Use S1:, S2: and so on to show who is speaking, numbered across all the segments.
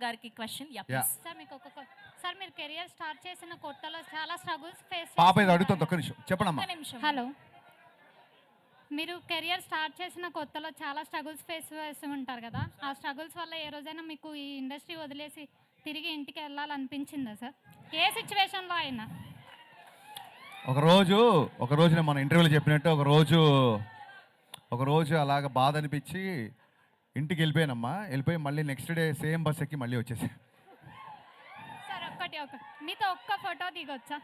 S1: గారికి question.
S2: Sir మీకు sir మీరు కెరియర్ స్టార్ట్ చేసిన కొత్తలో చాలా స్ట్రగుల్స్ ఫేస్
S3: పాప ఇది అడుగుతుంది, ఒక్క నిమిషం చెప్పండమ్మా.
S2: హలో, మీరు కెరియర్ స్టార్ట్ చేసిన కొత్తలో చాలా స్ట్రగుల్స్ ఫేస్ చేస్తూ ఉంటారు కదా, ఆ స్ట్రగుల్స్ వల్ల ఏ రోజైనా మీకు ఈ ఇండస్ట్రీ వదిలేసి తిరిగి ఇంటికి వెళ్ళాలనిపించిందా సార్? ఏ సిచ్యువేషన్లో అయినా?
S3: ఒకరోజు నేను మన ఇంటర్వ్యూలో చెప్పినట్టు ఒకరోజు అలాగ బాధ అనిపించి ఇంటికి వెళ్ళిపోయానమ్మా. వెళ్ళిపోయి మళ్ళీ నెక్స్ట్ డే సేమ్ బస్ ఎక్కి మళ్ళీ వచ్చేసి.
S2: సార్ మీతో ఒక్క ఫోటో దిగొచ్చా?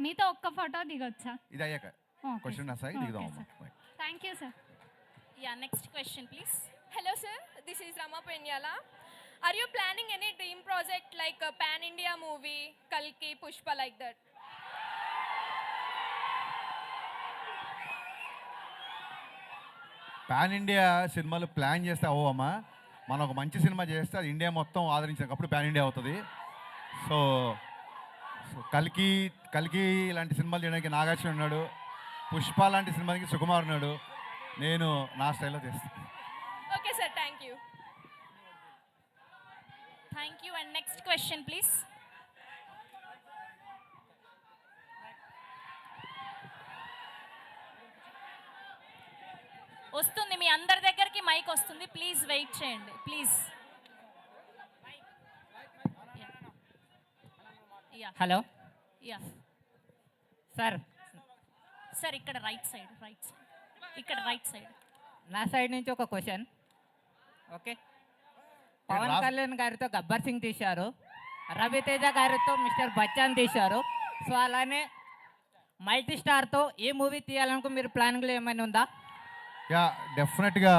S2: మీతో ఒక్క ఫోటో దిగొచ్చా?
S3: ఇది అయ్యాక క్వశ్చన్ నా సార్ దిగుదాం.
S2: Thank you sir.
S1: Next question please.
S4: Hello sir, this is Rama Penyala. Are you planning any dream project like a pan India movie, Kalki, Pushpa, like that?
S3: Pan India సినిమాలు plan చేస్తే అవ్వమ్మా. మనం ఒక మంచి cinema చేస్తే అది India మొత్తం ఆదరించినప్పుడు pan India అవుతుంది. So కల్కి లాంటి సినిమాలు చేయడానికి నాగార్జున ఉన్నాడు, పుష్ప లాంటి సినిమాకి సుకుమార్ ఉన్నాడు. నేను నా స్టైల్లో చేస్తాను.
S4: Okay sir, thank you.
S1: And next question please. వస్తుంది, మీ అందరి దగ్గరికి మైక్ వస్తుంది, ప్లీజ్ వెయిట్ చేయండి ప్లీజ్.
S5: హలో
S1: సార్ ఇక్కడ రైట్ సైడ్
S5: నా సైడ్ నుంచి ఒక క్వశ్చన్. ఓకే, పవన్ కళ్యాణ్ గారితో గబ్బర్ సింగ్ తీశారు, రవితేజ గారితో మిస్టర్ బచ్చన్ తీశారు. సో అలానే మల్టీ స్టార్తో ఏ మూవీ తీయాలనుకో మీరు ప్లానింగ్లో ఏమైనా ఉందా?
S3: యా డెఫినెట్గా.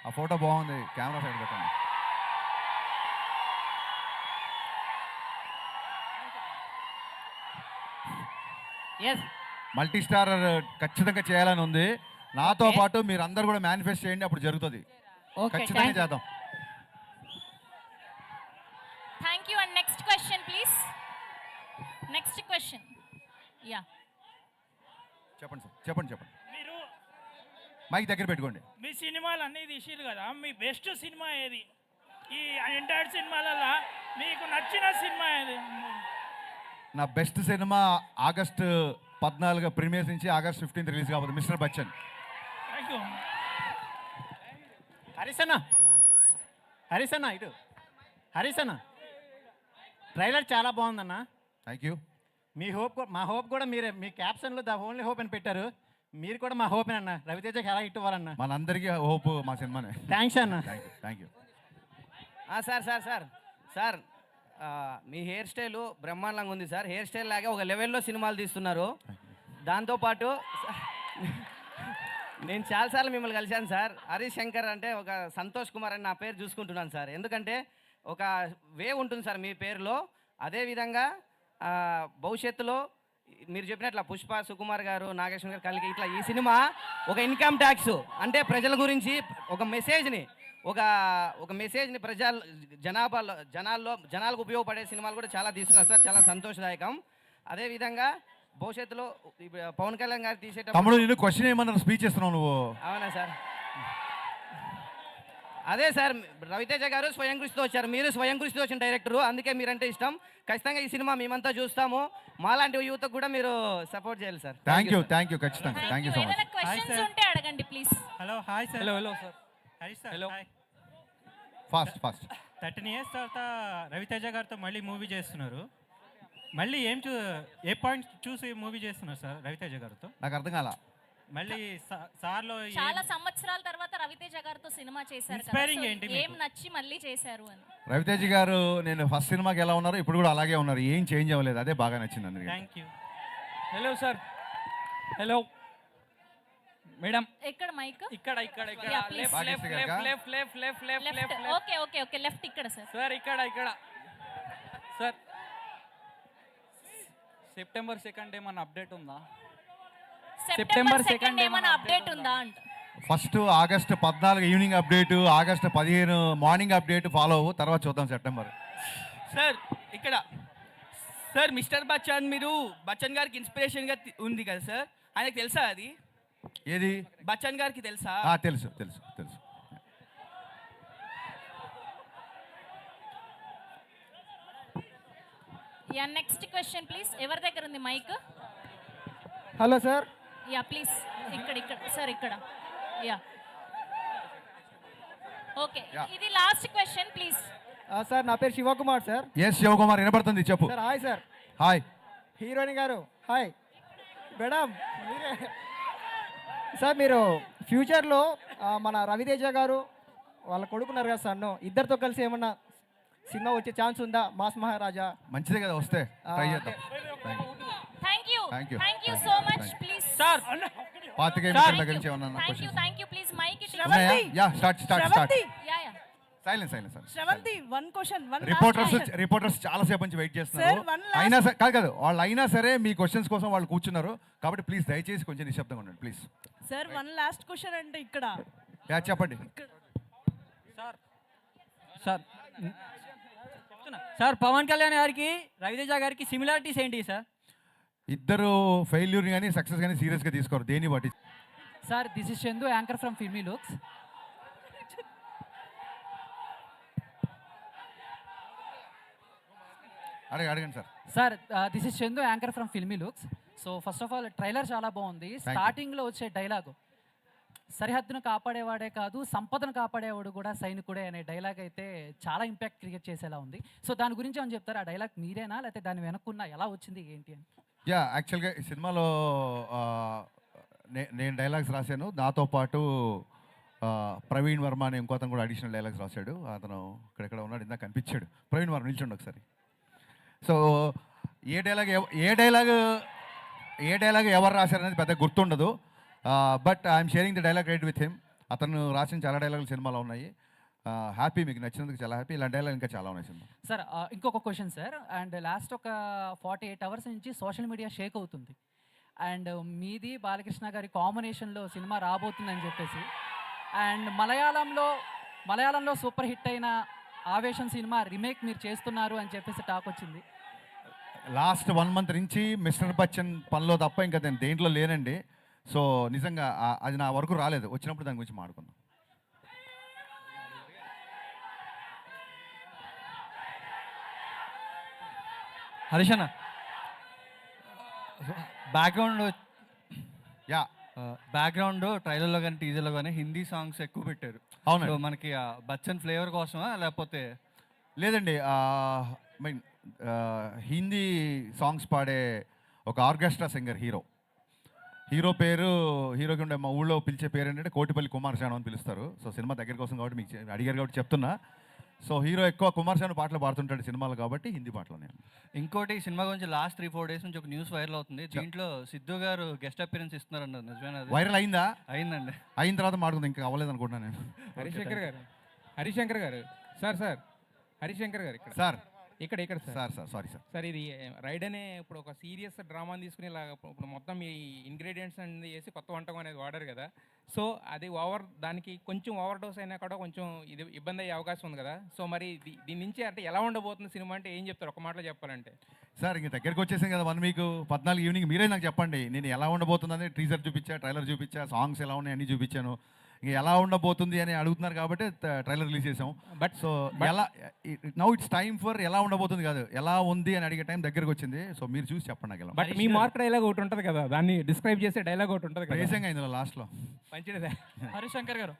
S3: ఆ ఫోటో బాగుంది, కెమెరా సైడ్ పెట్టండి.
S5: ఎస్,
S3: మల్టీ స్టార్ ఖచ్చితంగా చేయాలని ఉంది. నాతో పాటు మీరు అందరు కూడా మేనిఫెస్ట్ చేయండి, అప్పుడు జరుగుతుంది. ఖచ్చితంగా చేద్దాం.
S1: Thank you. And next question please.
S3: చెప్పండి సార్, చెప్పండి.
S6: మీరు
S3: మైక్ దగ్గర పెట్టుకోండి.
S6: మీ సినిమాలు అన్నీ తీసిరు కదా, మీ బెస్ట్ సినిమా ఏది? ఈ ఎంటైర్ సినిమాలలో మీకు నచ్చిన సినిమా ఏది?
S3: నా బెస్ట్ సినిమా ఆగస్టు 14 ప్రీమియర్స్ నుంచి ఆగస్ట్ 15 రిలీజ్ కాబోతుంది, మిస్టర్ బచ్చన్.
S6: Thank you.
S7: హరీసన్న ట్రైలర్ చాలా బాగుందన్న.
S3: Thank you.
S7: మా హోప్ కూడా మీరే, మీ క్యాప్షన్లో ద ఓన్లీ హోప్ అని పెట్టారు. మీరు కూడా మా హోప్ అన్న, రవితేజకి ఎలా హిట్ ఇవ్వాలన్న.
S3: మనందరికీ హోప్ మా సినిమానే.
S7: థ్యాంక్స్ అన్న.
S3: Thank you.
S8: Sir me hair style బ్రహ్మాండంగా ఉంది సార్. హెయిర్ స్టైల్ లాగా ఒక లెవెల్లో సినిమాలు తీస్తున్నారు. దాంతోపాటు నేను చాలాసార్లు మిమ్మల్ని కలిశాను సార్. హరీష్ శంకర్ అంటే ఒక సంతోష్ కుమార్ అని నా పేరు చూసుకుంటున్నాను సార్. ఎందుకంటే ఒక వే ఉంటుంది సార్ మీ పేరులో. అదేవిధంగా భవిష్యత్తులో మీరు చెప్పినట్ల పుష్ప, సుకుమార్ గారు, నాగేశ్వర గారు, కలిగి ఇట్లా ఈ సినిమా ఒక ఇన్కమ్ ట్యాక్స్ అంటే ప్రజల గురించి ఒక మెసేజ్ని జనాలకు ఉపయోగపడే సినిమాలు కూడా చాలా తీస్తున్నారు సార్. చాలా సంతోషదాయకం. అదేవిధంగా భవిష్యత్తులో పవన్ కళ్యాణ్ గారు
S3: తమ్ముడు నేను క్వశ్చన్ ఏమన్నా స్పీచ్ ఇస్తున్నావు నువ్వు?
S8: అవునా సార్? అదే సార్, రవితేజ గారు స్వయం కృషితో వచ్చారు, మీరు స్వయం కృషితో వచ్చిన డైరెక్టరు, అందుకే మీరంటే ఇష్టం. ఖచ్చితంగా ఈ సినిమా మేమంతా చూస్తాము. మాలాంటి యువతకు కూడా మీరు సపోర్ట్ చేయాలి సార్.
S3: థ్యాంక్ యూ ఖచ్చితంగా. Thank you so much.
S1: Questions ఉంటే అడగండి please.
S6: Hello sir. Harish sir,
S3: fast
S6: 13 years తర్వాత రవితేజ గారితో మళ్ళీ మూవీ చేస్తున్నారు. మళ్ళీ ఏ పాయింట్ చూసి మూవీ చేస్తున్నారు సార్ రవితేజ గారితో?
S3: నాకు అర్థం కాల.
S6: మళ్ళీ సార్లో
S1: చాలా సంవత్సరాల తర్వాత రవితేజ గారితో సినిమా చేశారు కదా, ఏం నచ్చి మళ్ళీ చేశారు అని?
S3: రవితేజ గారు నేను ఫస్ట్ సినిమాకి ఎలా ఉన్నారు ఇప్పుడు కూడా అలాగే ఉన్నారు, ఏం చేంజ్ అవ్వలేదు. అదే బాగా నచ్చింది అందరికీ.
S6: Thank you.
S7: Hello sir. Hello madam.
S1: ఎక్కడ మైక్?
S7: ఇక్కడ
S1: ఓకే లెఫ్ట్ ఇక్కడ సార్.
S7: సార్ ఇక్కడ సార్, సెప్టెంబర్ 2 ఏమన్నా అప్డేట్ ఉందా?
S1: సెప్టెంబర్ 2 ఏమన్నా అప్డేట్ ఉందా అంట.
S3: First August 14 evening update, August 15 morning update follow అవ్వు, తర్వాత చూద్దాం సెప్టెంబర్.
S8: సార్ ఇక్కడ సార్ మిస్టర్ బచ్చన్, మీరు బచ్చన్ గారికి ఇన్స్పిరేషన్గా ఉంది కదా సార్, ఆయనకు తెలుసా అది?
S3: ఏది?
S8: బచ్చన్ గారికి తెలుసా?
S3: తెలుసు.
S1: Yeah next question please. ఎవరి దగ్గర ఉంది mic?
S9: Hello sir.
S1: Yeah please. ఇక్కడ సార్ ఇక్కడ. Yeah okay,
S3: Yeah.
S1: ఇది లాస్ట్ క్వశ్చన్ ప్లీజ్.
S9: సార్ నా పేరు శివకుమార్ సార్.
S3: ఎస్ శివకుమార్, వినపడుతుంది, చెప్పు.
S9: Sir hi sir.
S3: Hi.
S9: Heroine గారు హాయ్. మేడం మీరే సార్, మీరు ఫ్యూచర్లో మన రవితేజ గారు వాళ్ళ కొడుకున్నారు కదా సన్ను, ఇద్దరితో కలిసి ఏమన్నా సినిమా వచ్చే ఛాన్స్ ఉందా? మాస్ మహారాజా.
S3: మంచిదే కదా, వస్తే ట్రై చేద్దాం.
S1: Thank you
S3: Thank you.
S1: Thank you so much please.
S6: Sir
S3: పాతిక మిత్రుల దగ్గర నుంచి ఏమన్నా
S1: thank you
S3: questions?
S1: Please mic it.
S3: ఉన్నాయా? Yeah start.
S1: Yeah yeah
S3: silence.
S10: Sravanthi one question
S3: reporters చాలా సేపు నుంచి వెయిట్ చేస్తున్నారు.
S10: Sir, one last-
S3: అయినా సరే కాదు వాళ్ళు అయినా సరే మీ క్వశ్చన్స్ కోసం వాళ్ళు కూర్చున్నారు కాబట్టి ప్లీజ్ దయచేసి కొంచెం నిశ్శబ్దంగా ఉండండి please.
S10: Sir one last question అంటే ఇక్కడ
S3: యా చెప్పండి.
S11: సార్ సార్ పవన్ కళ్యాణ్ గారికి రవితేజ గారికి సిమిలారిటీస్ ఏంటి సార్?
S3: ఇద్దరు ఫెయిల్యూర్ కానీ సక్సెస్ కానీ సీరియస్గా తీసుకోరు, దేని బట్టి.
S11: Sir this is Chandu, anchor from filmy looks.
S3: అడగండి sir.
S11: Sir this is Chandu, anchor from filmy looks. So first of all trailer చాలా బాగుంది. స్టార్టింగ్లో వచ్చే డైలాగు సరిహద్దును కాపాడేవాడే కాదు సంపదను కాపాడేవాడు కూడా సైనికుడే అనే డైలాగ్ అయితే చాలా ఇంపాక్ట్ క్రియేట్ చేసేలా ఉంది. సో దాని గురించి ఏమని చెప్తారు? ఆ డైలాగ్ మీరేనా లేకపోతే దాని వెనక్కున్న ఎలా వచ్చింది ఏంటి అని?
S3: యా యాక్చువల్గా ఈ సినిమాలో నేను డైలాగ్స్ రాశాను, నాతో పాటు ప్రవీణ్ వర్మ అనే ఇంకో అతను కూడా అడిషనల్ డైలాగ్స్ రాశాడు. అతను ఇక్కడెక్కడ ఉన్నాడు, ఇందాక కనిపించాడు. ప్రవీణ్ వర్మ నిల్చోండి ఒకసారి. సో ఏ డైలాగ్ ఎవరు రాశారనేది పెద్ద గుర్తుండదు, but I'm sharing the dialogue right with him. అతను రాసిన చాలా డైలాగులు సినిమాలో ఉన్నాయి. హ్యాపీ, మీకు నచ్చినందుకు చాలా హ్యాపీ. ఇలాంటి డైలాగ్ ఇంకా చాలా ఉన్నాయి సినిమా.
S11: సార్ ఇంకొక క్వశ్చన్ సార్. అండ్ లాస్ట్ ఒక 48 అవర్స్ నుంచి సోషల్ మీడియా షేక్ అవుతుంది. అండ్ మీది బాలకృష్ణ గారి కాంబినేషన్లో సినిమా రాబోతుందని చెప్పేసి, అండ్ మలయాళంలో సూపర్ హిట్ అయిన ఆవేశం సినిమా రీమేక్ మీరు చేస్తున్నారు అని చెప్పేసి టాక్ వచ్చింది.
S3: లాస్ట్ 1 month నుంచి మిస్టర్ బచ్చన్ పనిలో తప్ప ఇంకా నేను దేంట్లో లేనండి. సో నిజంగా అది నా వరకు రాలేదు, వచ్చినప్పుడు దాని గురించి మాట్లాడుకుందాం.
S11: హరీష్ అన్న
S12: బ్యాక్గ్రౌండ్ ట్రైలర్లో కానీ టీజర్లో కానీ హిందీ సాంగ్స్ ఎక్కువ పెట్టారు.
S3: అవును,
S12: సో మనకి బచ్చన్ ఫ్లేవర్ కోసమా లేకపోతే?
S3: లేదండి, మీన్ హిందీ సాంగ్స్ పాడే ఒక ఆర్కెస్ట్రా సింగర్ హీరోకి ఉండే మా ఊళ్ళో పిలిచే పేరు ఏంటంటే కోటిపల్లి కుమార్ శాను అని పిలుస్తారు. సో సినిమా దగ్గర కోసం కాబట్టి మీకు అడిగారు కాబట్టి చెప్తున్నా. సో హీరో ఎక్కువ కుమార్ శాను పాటలు పాడుతుంటాడు సినిమాలు కాబట్టి హిందీ పాటలు. నేను
S12: ఇంకోటి సినిమా గురించి లాస్ట్ 3-4 days నుంచి ఒక న్యూస్ వైరల్ అవుతుంది. దీంట్లో సిద్ధు గారు గెస్ట్ అపియరెన్స్ ఇస్తున్నారన్నారు, నిజమేనా?
S3: వైరల్ అయిందా?
S12: అయిందండి.
S3: అయిన తర్వాత మాట్లాడుకుందాం, ఇంకా అవ్వలేదు అనుకుంటున్నాను నేను.
S9: హరిశంకర్ గారు సార్ హరిశంకర్ గారు ఇక్కడ
S3: సారీ సార్.
S9: సార్ ఇది రైడ్ అనే ఇప్పుడు ఒక సీరియస్ డ్రామాని తీసుకుని ఇలా ఇప్పుడు మొత్తం ఈ ఇంగ్రీడియంట్స్ అనేది వేసి కొత్త వంటకం అనేది వాడారు కదా. సో అది దానికి కొంచెం ఓవర్ డోస్ అయినా కూడా కొంచెం ఇది ఇబ్బంది అయ్యే అవకాశం ఉంది కదా. సో మరి దీని నుంచి అంటే ఎలా ఉండబోతుంది సినిమా అంటే ఏం చెప్తారు ఒక మాటలో చెప్పాలంటే?
S3: సార్ ఇంక దగ్గరికి వచ్చేసాం కదా 1 week 14 ఈవినింగ్ మీరే నాకు చెప్పండి, నేను ఎలా ఉండబోతుందని టీజర్ చూపించా, ట్రైలర్ చూపించా, సాంగ్స్ ఎలా ఉన్నాయి అన్నీ చూపించాను. ఇంక ఎలా ఉండబోతుంది అని అడుగుతున్నారు కాబట్టి ట్రైలర్ రిలీజ్ చేసాం. బట్ సో ఎలా నౌ ఇట్స్ టైమ్ ఫర్ ఎలా ఉండబోతుంది కాదు, ఎలా ఉంది అని అడిగే టైం దగ్గరకు వచ్చింది. సో మీరు చూసి చెప్పండి నాకు ఎలా.
S9: బట్ మీ మార్క్ డైలాగ్ ఒకటి ఉంటుంది కదా, దాన్ని డిస్క్రైబ్ చేసే డైలాగ్ ఒకటి ఉంటుంది కదా,
S3: రేసంగా ఇందులో లాస్ట్లో.
S9: మంచిదే.
S11: హరిశంకర్ గారు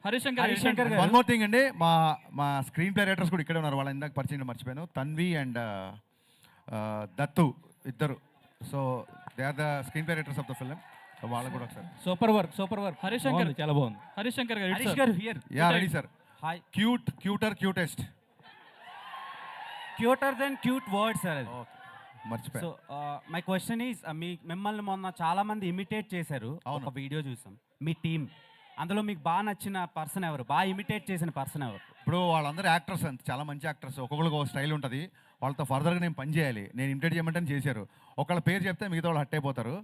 S3: వన్ మోర్ థింగ్ అండి, మా స్క్రీన్ ప్లే రైటర్స్ కూడా ఇక్కడే ఉన్నారు. వాళ్ళ ఇందాక పరిచయం మర్చిపోయాను, తన్వి అండ్ దత్తు ఇద్దరు. So they are the screenplay writers of the film. వాళ్ళకు కూడా ఒకసారి
S9: సూపర్ వర్క్ హరిశంకర్ చాలా బాగుంది.
S11: హరిశంకర్
S9: గారు here.
S3: Yeah ready sir. Hi. Cutest
S13: cuter then cute word sir అది.
S3: మర్చిపోయా.
S13: సో మై క్వశ్చన్ ఈజ్ మిమ్మల్ని మొన్న చాలా మంది ఇమిటేట్ చేశారు, ఒక వీడియో చూసాం మీ టీం. అందులో మీకు బాగా నచ్చిన పర్సన్ ఎవరు, బాగా ఇమిటేట్ చేసిన పర్సన్ ఎవరు?
S3: ఇప్పుడు వాళ్ళందరూ యాక్టర్స్ అంత చాలా మంచి యాక్టర్స్, ఒక్కొక్కరికి ఒక స్టైల్ ఉంటుంది. వాళ్ళతో ఫర్దర్గా నేను పని చేయాలి, నేను ఇమిటేట్ చేయమంటే చేశారు. ఒకళ్ళ పేరు చెప్తే మిగతా వాళ్ళు హట్ అయిపోతారు.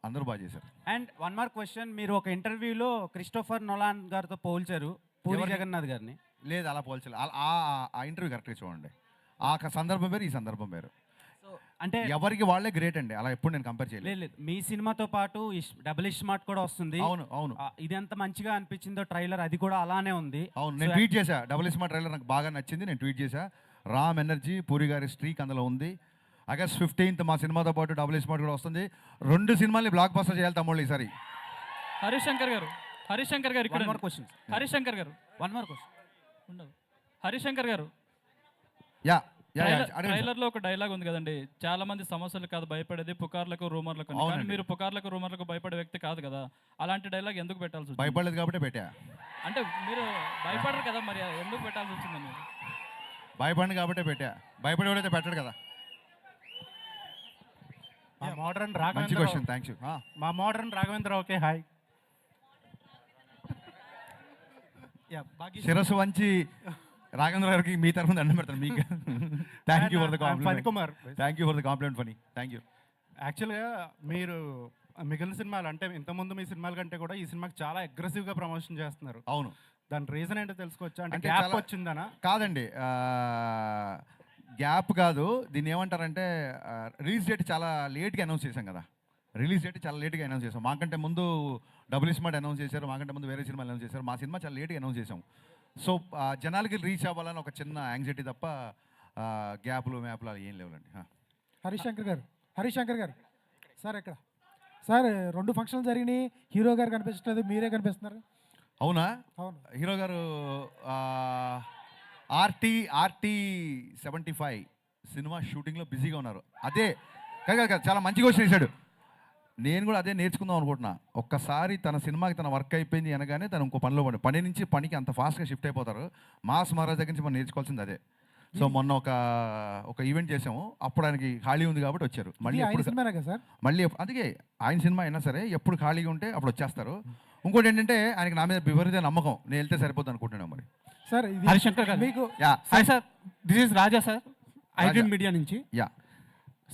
S3: అందరూ బాగా చేశారు.
S13: అండ్ వన్ మోర్ క్వశ్చన్, మీరు ఒక ఇంటర్వ్యూలో క్రిస్టోఫర్ నోలాన్ గారితో పోల్చారు పూరి జగన్నాథ్ గారిని.
S3: లేదు అలా పోల్చలేదు, ఆ ఇంటర్వ్యూ కరెక్ట్గా చూడండి. ఆ సందర్భం వేరు, ఈ సందర్భం వేరు.
S13: సో అంటే
S3: ఎవరికి వాళ్ళే గ్రేట్ అండి, అలా ఎప్పుడు నేను కంపేర్ చేయలేదు.
S13: లేదు మీ సినిమాతో పాటు డబుల్ స్మార్ట్ కూడా వస్తుంది.
S3: అవును.
S13: ఇది ఎంత మంచిగా అనిపించిందో ట్రైలర్, అది కూడా అలానే ఉంది.
S3: అవును, నేను ట్వీట్ చేశా, డబుల్ స్మార్ట్ ట్రైలర్ నాకు బాగా నచ్చింది, నేను ట్వీట్ చేశా. రామ్ ఎనర్జీ పూరి గారి స్ట్రీక్ అందులో ఉంది. ఆగస్ట్ 15th మా సినిమాతో పాటు డబుల్ స్మార్ట్ కూడా వస్తుంది. 2 సినిమాల్ని బ్లాక్ బస్టర్ చేయాలి తమ్ముళ్ళు ఈసారి.
S14: హరిశంకర్ గారు ఇక్కడ
S13: వన్ మోర్ క్వశ్చన్.
S14: హరిశంకర్ గారు
S13: వన్ మోర్ క్వశ్చన్.
S14: ఉండదు. హరిశంకర్ గారు
S3: యా
S14: ట్రైలర్ లో ఒక డైలాగ్ ఉంది కదండి, చాలా మంది సమస్యలు కాదు భయపడేది పుకార్లకు రూమర్లకు అని. కానీ మీరు పుకార్లకు రూమర్లకు భయపడే వ్యక్తి కాదు కదా, అలాంటి డైలాగ్ ఎందుకు పెట్టాల్సి వచ్చింది?
S3: భయపడలేదు కాబట్టి పెట్టా.
S14: అంటే మీరు భయపడరు కదా, మరి ఎందుకు పెట్టాల్సి వచ్చిందని?
S3: భయపడింది కాబట్టే పెట్టా. భయపడేవాడైతే పెట్టాడు కదా.
S7: మా మోడర్న్
S3: మంచి
S7: రాఘవేంద్ర
S3: క్వశ్చన్, థ్యాంక్ యూ.
S7: మా మోడర్న్ రాఘవేంద్ర ఓకే హాయ్.
S3: శిరస్సు వంచి రాఘవేంద్ర గారికి మీ తరఫున దండం పెడతాను మీకు. Thank you for the compliment.
S7: Kumar
S3: thank you for the compliment funny. Thank you.
S7: యాక్చువల్గా మీరు మిగిలిన సినిమాలు అంటే ఇంతకుముందు మీ సినిమాల కంటే కూడా ఈ సినిమాకి చాలా అగ్రెసివ్గా ప్రమోషన్ చేస్తున్నారు.
S3: అవును.
S7: దాని రీజన్ ఏంటో తెలుసుకోవచ్చా? అంటే
S3: అంటే
S7: గ్యాప్
S3: చాలా-
S7: వచ్చిందనా?
S3: కాదండి, గ్యాప్ కాదు. దీన్ని ఏమంటారంటే రిలీజ్ డేట్ చాలా లేట్గా అనౌన్స్ చేశాం కదా. రిలీజ్ డేట్ చాలా లేట్గా అనౌన్స్ చేసాం. మాకంటే ముందు డబుల్ స్మార్ట్ అనౌన్స్ చేశారు, మాకంటే ముందు వేరే సినిమాలు అనౌన్స్ చేశారు. మా సినిమా చాలా లేట్గా అనౌన్స్ చేసాం. సో జనాలకి రీచ్ అవ్వాలని ఒక చిన్న యాంగ్జైటీ తప్ప గ్యాప్లు మ్యాప్లు అలా ఏం లేవులండి.
S15: హరిశంకర్ గారు సార్ ఇక్కడ సార్ 2 ఫంక్షన్లు జరిగినాయి, హీరో గారు కనిపించట్లేదు, మీరే కనిపిస్తున్నారు.
S3: అవునా?
S15: అవును.
S3: హీరో గారు ఆర్టీ 75 సినిమా షూటింగ్లో బిజీగా ఉన్నారు. అదే కాదు, చాలా మంచి క్వశ్చన్ వేశాడు. నేను కూడా అదే నేర్చుకుందాం అనుకుంటున్నా. ఒక్కసారి తన సినిమాకి తన వర్క్ అయిపోయింది అనగానే తను ఇంకో పనిలో పని నుంచి పనికి అంత ఫాస్ట్గా షిఫ్ట్ అయిపోతారు. మాస్ మహారాజ్ దగ్గర నుంచి మనం నేర్చుకోవాల్సింది అదే. సో మొన్న ఒక ఈవెంట్ చేసాము, అప్పుడు ఆయనకి ఖాళీ ఉంది కాబట్టి వచ్చారు. మళ్ళీ ఎప్పుడు
S15: సార్
S3: మళ్ళీ అందుకే ఆయన సినిమా అయినా సరే ఎప్పుడు ఖాళీగా ఉంటే అప్పుడు వచ్చేస్తారు. ఇంకోటి ఏంటంటే ఆయనకి నా మీద విపరీత నమ్మకం, నేను వెళ్తే సరిపోతుంది అనుకుంటున్నాను. మరి
S15: సార్
S14: హరిశంకర్ గారు
S15: మీకు
S14: hi sir, this is Raja sir, iDream media నుంచి.
S3: యా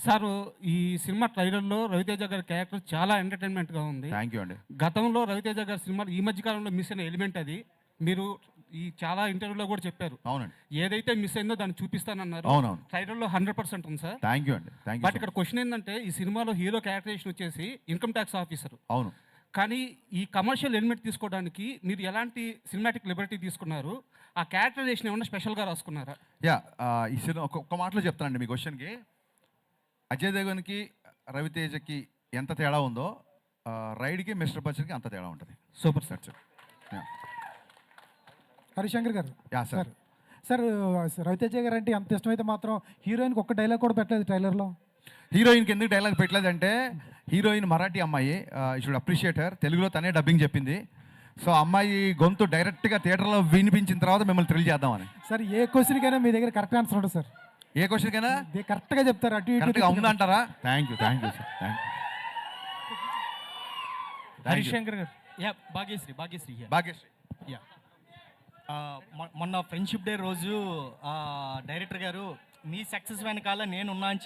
S14: సార్, ఈ సినిమా ట్రైలర్లో రవితేజ గారి క్యారెక్టర్ చాలా ఎంటర్టైన్మెంట్గా ఉంది.
S3: థ్యాంక్ యూ అండి.
S14: గతంలో రవితేజ గారి సినిమాలు ఈ మధ్య కాలంలో మిస్ అయిన ఎలిమెంట్ అది. మీరు ఈ చాలా ఇంటర్వ్యూలో కూడా చెప్పారు.
S3: అవునండి.
S14: ఏదైతే మిస్ అయిందో దాన్ని చూపిస్తానన్నారు.
S3: అవునవును.
S14: ట్రైలర్లో 100% ఉంది సార్.
S3: థ్యాంక్ యూ అండి. Thank you.
S14: బట్ ఇక్కడ క్వశ్చన్ ఏంటంటే, ఈ సినిమాలో హీరో క్యారెక్టరేషన్ వచ్చేసి ఇన్కమ్ ట్యాక్స్ ఆఫీసర్.
S3: అవును.
S14: కానీ ఈ కమర్షియల్ ఎలిమెంట్ తీసుకోవడానికి మీరు ఎలాంటి సినిమాటిక్ లిబర్టీ తీసుకున్నారు? ఆ క్యారెక్టరైజేషన్ ఏమన్నా స్పెషల్గా రాసుకున్నారా?
S3: యా ఈ సినిమా ఒక్క మాటలో చెప్తానండి మీ క్వశ్చన్కి. అజయ్ దేవగన్కి రవితేజకి ఎంత తేడా ఉందో రైడ్కి మిస్టర్ బచ్చన్కి అంత తేడా ఉంటుంది.
S14: Super sir.
S15: హరిశంకర్ గారు
S3: యా సార్.
S15: సార్ రవితేజ గారు అంటే అంత ఇష్టమైతే మాత్రం హీరోయిన్కి ఒక్క డైలాగ్ కూడా పెట్టలేదు ట్రైలర్లో.
S3: హీరోయిన్కి ఎందుకు డైలాగ్ పెట్టలేదంటే, హీరోయిన్ మరాఠీ అమ్మాయి, షుడ్ అప్రిషియేట్ హర్. తెలుగులో తనే డబ్బింగ్ చెప్పింది. సో అమ్మాయి గొంతు డైరెక్ట్గా థియేటర్లో వినిపించిన తర్వాత మిమ్మల్ని థ్రిల్ చేద్దామని.
S15: సార్ ఏ క్వశ్చన్కైనా మీ దగ్గర కరెక్ట్ ఆన్సర్ ఉంటుంది సార్.
S3: ఏ క్వశ్చన్కైనా
S15: కరెక్ట్గా చెప్తారు, అటు ఇటు
S3: కరెక్ట్గా ఉందంటారా? Thank you sir. Thank you.
S14: Harishankar గారు. భాగ్యశ్రీ.
S3: భాగ్యశ్రీ.
S16: మొన్న ఫ్రెండ్షిప్ డే రోజు డైరెక్టర్ గారు మీ సక్సెస్ వెనకాల నేనున్నా అని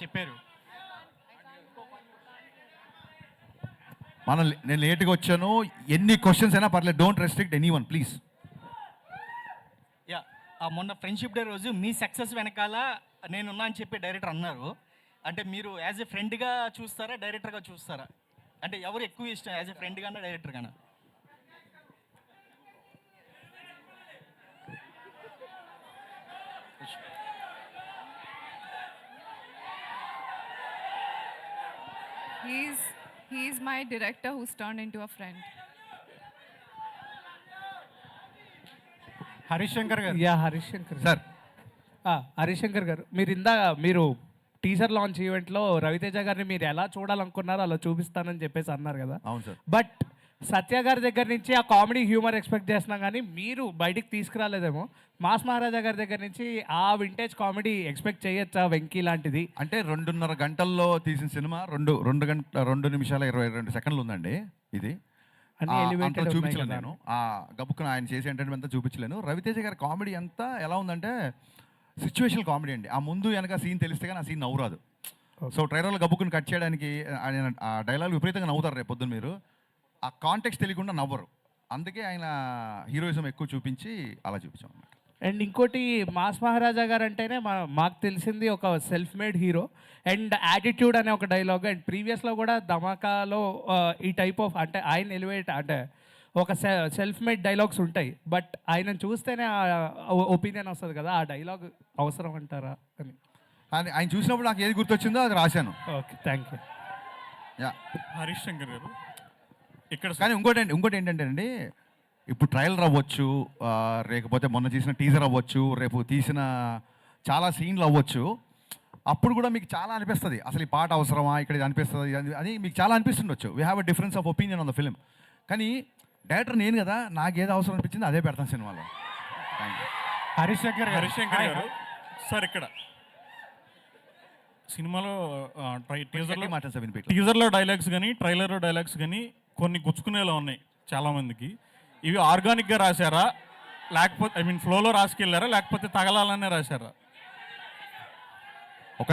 S16: చెప్పారు.
S3: నేను లేట్గా వచ్చాను, ఎన్ని క్వశ్చన్స్ అయినా పర్లేదు, don't restrict any one please.
S16: Yeah మొన్న ఫ్రెండ్షిప్ డే రోజు మీ సక్సెస్ వెనకాల నేనున్నా అని చెప్పి డైరెక్టర్ అన్నారు. అంటే మీరు యాజ్ ఎ ఫ్రెండ్గా చూస్తారా, డైరెక్టర్గా చూస్తారా? అంటే ఎవరు ఎక్కువ ఇష్టం, as a friend Gaana director Gaana?
S4: He's my director who's turned into a friend.
S7: Harishankar గారు.
S14: హరిశంకర్
S3: సార్.
S14: హరిశంకర్ గారు, మీరు టీజర్ లాంచ్ ఈవెంట్లో రవితేజ గారిని మీరు ఎలా చూడాలనుకున్నారో అలా చూపిస్తానని చెప్పేసి అన్నారు కదా.
S3: అవును సార్.
S14: బట్ సత్య గారి దగ్గర నుంచి ఆ కామెడీ హ్యూమర్ ఎక్స్పెక్ట్ చేస్తున్నాం, కానీ మీరు బయటికి తీసుకురాలేదేమో. మాస్ మహారాజా గారి దగ్గర నుంచి ఆ వింటేజ్ కామెడీ ఎక్స్పెక్ట్ చేయొచ్చా, వెంకీ లాంటిది?
S3: అంటే 2.5 గంటల్లో తీసిన సినిమా 2 నిమిషాల 22 సెకండ్లు ఉందండి. ఇది అంతా చూపించలేను నేను. గబుక్కున ఆయన చేసే ఎంటర్టైన్మెంట్ అంతా చూపించలేను. రవితేజ గారి కామెడీ అంతా ఎలా ఉందంటే సిచ్యువేషనల్ కామెడీ అండి. ఆ ముందు వెనక సీన్ తెలిస్తే కానీ ఆ సీన్ నవ్వురాదు. సో ట్రైలర్లో గబుక్కుని కట్ చేయడానికి ఆయన ఆ డైలాగ్ విపరీతంగా నవ్వుతారు రేపు పొద్దున్న. మీరు ఆ కాంటెక్స్ట్ తెలియకుండా నవ్వరు. అందుకే ఆయన హీరోయిజం ఎక్కువ చూపించి అలా చూపించాం అన్నమాట.
S14: అండ్ ఇంకోటి, మాస్ మహారాజా గారు అంటేనే మాకు తెలిసింది ఒక self made hero and attitude అనే ఒక డైలాగ్. అండ్ ప్రీవియస్లో కూడా ధమాకాలో ఈ టైప్ ఆఫ్ అంటే ఆయన ఎలివేట్ అంటే ఒక సెల్ఫ్ మేడ్ డైలాగ్స్ ఉంటాయి. బట్ ఆయన చూస్తేనే ఒపీనియన్ వస్తుంది కదా, ఆ డైలాగ్ అవసరం అంటారా అని.
S3: ఆయన చూసినప్పుడు నాకు ఏది గుర్తొచ్చిందో అది రాశాను.
S14: Okay, thank you.
S3: Yeah,
S17: Harish Shankar గారు ఇక్కడ
S3: కానీ ఇంకోటి ఏంటంటే అండి, ఇప్పుడు ట్రయలర్ అవ్వచ్చు, లేకపోతే మొన్న తీసిన టీజర్ అవ్వచ్చు, రేపు తీసిన చాలా సీన్లు అవ్వచ్చు. అప్పుడు కూడా మీకు చాలా అనిపిస్తుంది, అసలు ఈ పాట అవసరమా, ఇక్కడ ఇది అనిపిస్తుంది అని మీకు చాలా అనిపిస్తుండొచ్చు. We have a difference of opinion on the film. కానీ డైరెక్టర్ నేను కదా, నాకు ఏది అవసరం అనిపించింది అదే పెడతాను సినిమాలో. Thank you.
S17: హరీష్ శంకర్ గారు సార్ ఇక్కడ సినిమాలో టీజర్లో డైలాగ్స్ కానీ ట్రైలర్లో డైలాగ్స్ కానీ కొన్ని గుచ్చుకునేలా ఉన్నాయి చాలామందికి. ఇవి ఆర్గానిక్గా రాశారా, లేకపోతే ఫ్లోలో రాసుకెళ్ళారా, లేకపోతే తగలాలనే రాశారా?
S3: ఒక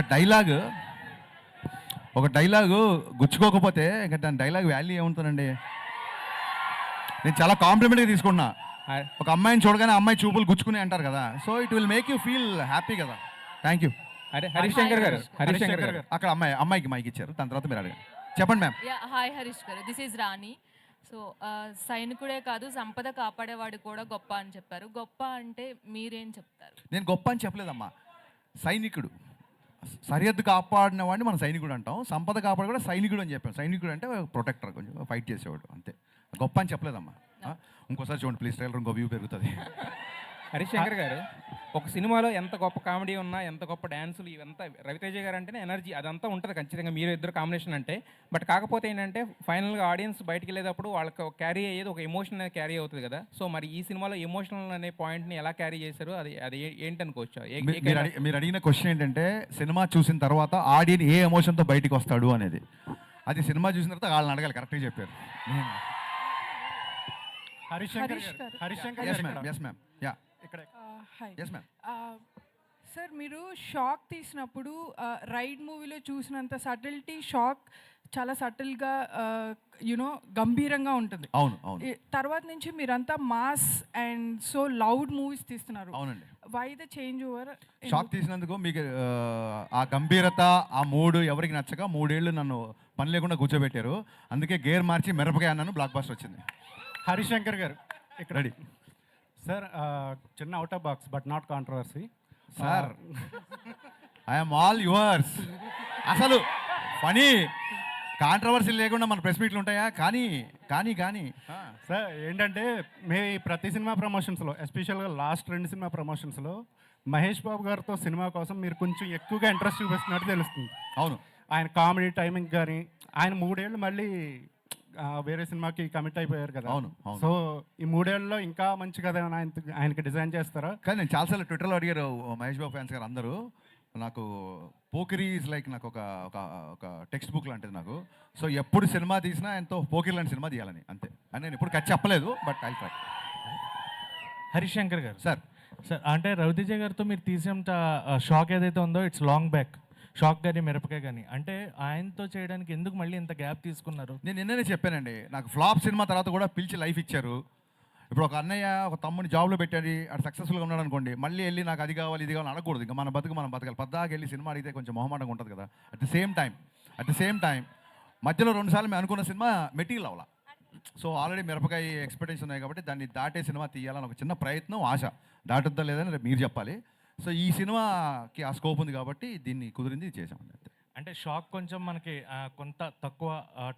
S3: డైలాగు గుచ్చుకోకపోతే ఇంకా దాని డైలాగ్ వాల్యూ ఏముంటుందండి? నేను చాలా కాంప్లిమెంట్గా తీసుకున్నా. ఒక అమ్మాయిని చూడగానే అమ్మాయి చూపులు గుచ్చుకుని అంటారు కదా, so it will make you feel happy కదా. Thank you.
S9: హరీష్ శంకర్ గారు
S3: అక్కడ అమ్మాయికి మైక్ ఇచ్చారు, దాని తర్వాత మీరు అడగండి. చెప్పండి మ్యామ్.
S18: హాయ్ హరీష్ గారు, దిస్ ఈజ్ రాణి. సో సైనికుడే కాదు సంపద కాపాడేవాడు కూడా గొప్ప అని చెప్పారు. గొప్ప అంటే మీరేం చెప్తారు?
S3: నేను గొప్ప అని చెప్పలేదమ్మా, సైనికుడు. సరిహద్దు కాపాడిన వాడిని మనం సైనికుడు అంటాం, సంపద కాపాడు కూడా సైనికుడు అని చెప్పాను. సైనికుడు అంటే ప్రొటెక్టర్, కొంచెం ఫైట్ చేసేవాడు, అంతే. గొప్ప అని చెప్పలేదమ్మా. ఇంకోసారి చూడండి ప్లీజ్, ట్రైలర్ ఇంకో వ్యూ పెరుగుతుంది.
S9: హరీష్ శంకర్ గారు, ఒక సినిమాలో ఎంత గొప్ప కామెడీ ఉన్నా, ఎంత గొప్ప డ్యాన్సులు, ఇవంతా రవితేజ గారు అంటేనే ఎనర్జీ అదంతా ఉంటుంది ఖచ్చితంగా, మీరు ఇద్దరు కాంబినేషన్ అంటే. బట్ కాకపోతే ఏంటంటే ఫైనల్గా ఆడియన్స్ బయటికి వెళ్ళేటప్పుడు వాళ్ళకి క్యారీ అయ్యేది ఒక ఎమోషన్ అనేది క్యారీ అవుతుంది కదా. సో మరి ఈ సినిమాలో ఎమోషనల్ అనే పాయింట్ని ఎలా క్యారీ చేశారు, అది ఏంటనుకోవచ్చు?
S3: మీరు అడిగిన క్వశ్చన్ ఏంటంటే సినిమా చూసిన తర్వాత ఆడియన్స్ ఏ ఎమోషన్తో బయటికి వస్తాడు అనేది. అది సినిమా చూసిన తర్వాత వాళ్ళని అడగాలి, కరెక్ట్గా చెప్పారు.
S15: హరీష్ శంకర్
S19: సార్, మీరు షాక్ తీసినప్పుడు రైడ్ మూవీలో చూసినంత సటిల్టీ షాక్ చాలా సటిల్గా యునో గంభీరంగా ఉంటుంది.
S3: అవును.
S19: తర్వాత నుంచి మీరంతా mass and so loud movies తీస్తున్నారు.
S3: అవునండి.
S19: Why the change over?
S3: Shock తీసినందుకు మీకు ఆ గంభీరత, ఆ మూడు ఎవరికి నచ్చక 3 ఏళ్ళు నన్ను పని లేకుండా కూర్చోబెట్టారు. అందుకే గేర్ మార్చి మిరపకాయ అన్నాను, బ్లాక్ బస్టర్ వచ్చింది.
S15: హరీష్ శంకర్ గారు ఇక్కడ రెడీ సార్. చిన్న out of box but not controversy
S3: sir. I'm all yours. అసలు ఫనీ కాంట్రవర్సీ లేకుండా మన ప్రెస్ మీట్లు ఉంటాయా? కానీ
S15: సార్ ఏంటంటే ప్రతి సినిమా ప్రమోషన్స్లో, ఎస్పెషల్గా లాస్ట్ 2 సినిమా ప్రమోషన్స్లో మహేష్ బాబు గారితో సినిమా కోసం మీరు కొంచెం ఎక్కువగా ఇంట్రెస్ట్ చూపిస్తున్నట్టు తెలుస్తుంది.
S3: అవును.
S15: ఆయన కామెడీ టైమింగ్ కానీ, ఆయన 3 ఏళ్ళు మళ్ళీ వేరే సినిమాకి కమిట్ అయిపోయారు కదా.
S3: అవును.
S15: సో ఈ 3 ఏళ్ళలో ఇంకా మంచి కథ ఆయనకి డిజైన్ చేస్తారా?
S3: కానీ నేను చాలాసార్లు ట్విట్టర్లో అడిగారు మహేష్ బాబు ఫ్యాన్స్ గారు అందరూ. నాకు పోకిరీ ఈజ్ లైక్ నాకు ఒక టెక్స్ట్ బుక్ లాంటిది నాకు. సో ఎప్పుడు సినిమా తీసినా ఎంతో పోకిరీ లాంటి సినిమా తీయాలని, అంతే. అని నేను ఇప్పుడు ఖర్చు చెప్పలేదు, but I try.
S17: Harish Shankar గారు
S3: సార్
S17: అంటే రవితేజ గారితో మీరు తీసేంత షాక్ ఏదైతే ఉందో ఇట్స్ లాంగ్ బ్యాక్. షాక్ కానీ మిరపకాయ కానీ అంటే ఆయనతో చేయడానికి ఎందుకు మళ్ళీ ఇంత గ్యాప్ తీసుకున్నారు?
S3: నేను నిన్ననే చెప్పానండి, నాకు ఫ్లాప్ సినిమా తర్వాత కూడా పిలిచి లైఫ్ ఇచ్చారు. ఇప్పుడు ఒక అన్నయ్య ఒక తమ్ముని జాబ్లో పెట్టాడు, అది సక్సెస్ఫుల్గా ఉన్నాడు అనుకోండి, మళ్ళీ వెళ్ళి నాకు అది కావాలి ఇది కావాలి అనకూడదు. ఇంకా మన బతకాలి. పద్దాకి వెళ్ళి సినిమా అడిగితే కొంచెం మొహమాటంగా ఉంటుంది కదా. అట్ ది సేమ్ టైం మధ్యలో 2 సార్లు మేము అనుకున్న సినిమా మెటీరియల్ అవ్వాల. సో ఆల్రెడీ మిరపకాయ ఎక్స్పెక్టేషన్ ఉన్నాయి కాబట్టి దాన్ని దాటే సినిమా తీయాలని ఒక చిన్న ప్రయత్నం, ఆశ. దాటుద్దా లేదని రేపు మీరు చెప్పాలి. సో ఈ సినిమాకి ఆ స్కోప్ ఉంది కాబట్టి దీన్ని కుదిరింది చేసాం.
S17: అంటే షాక్ కొంచెం మనకి కొంత తక్కువ